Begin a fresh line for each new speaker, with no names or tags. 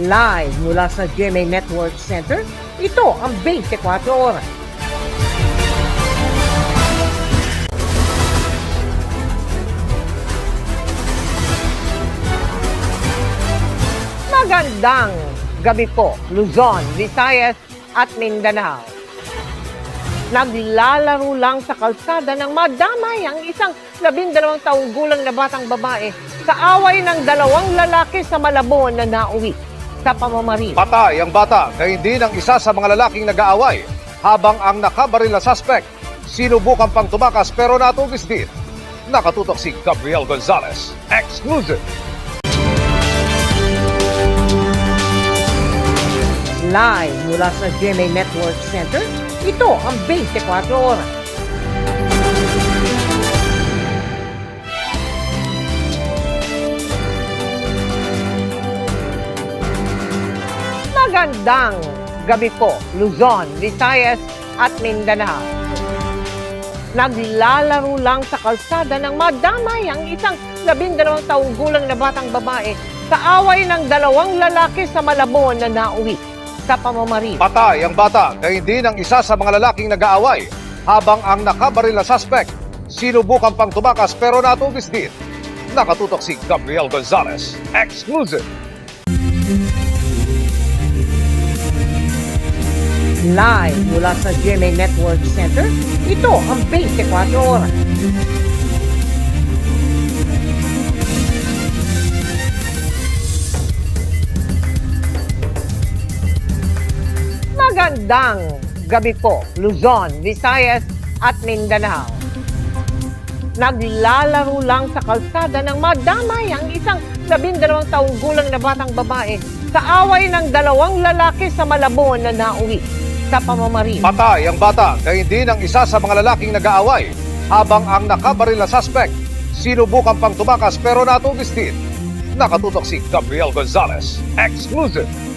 Live mula sa GMA Network Center, ito ang 24 Oras. Magandang gabi po, Luzon, Visayas at Mindanao. Naglalaro lang sa kalsada ng madamay ang isang 12 taong gulang na batang babae sa away ng dalawang lalaki sa Malabon na nauwi sa pamamaril.
Patay ang bata kay hindi ng isa sa mga lalaking nag-aaway habang ang nakabaril na suspect sinubukan pang tumakas pero natugis din. Nakatutok si Gabriel Gonzalez. Exclusive!
Live mula sa GMA Network Center, ito ang 24 Oras. Magandang gabi po, Luzon, Visayas at Mindanao. Naglalaro lang sa kalsada ng madamay ang isang 12 taong gulang na batang babae sa away ng dalawang lalaki sa Malabon na nauwi sa pamamaril.
Patay ang bata kay hindi ng isa sa mga lalaking nag-aaway habang ang nakabaril na suspect sinubukan pang tumakas pero natugis din. Nakatutok si Gabriel Gonzalez. Exclusive!
Live mula sa GMA Network Center, ito ang 24 Oras. Magandang gabi po, Luzon, Visayas at Mindanao. Naglalaro lang sa kalsada ng madamay ang isang 12 taong gulang na batang babae sa away ng dalawang lalaki sa Malabon na nauwi sa pamamaril.
Patay ang bata kay hindi ng isa sa mga lalaking nag-aaway habang ang nakabaril na suspect sinubukan pang tumakas pero natugis din. Nakatutok si Gabriel Gonzalez. Exclusive!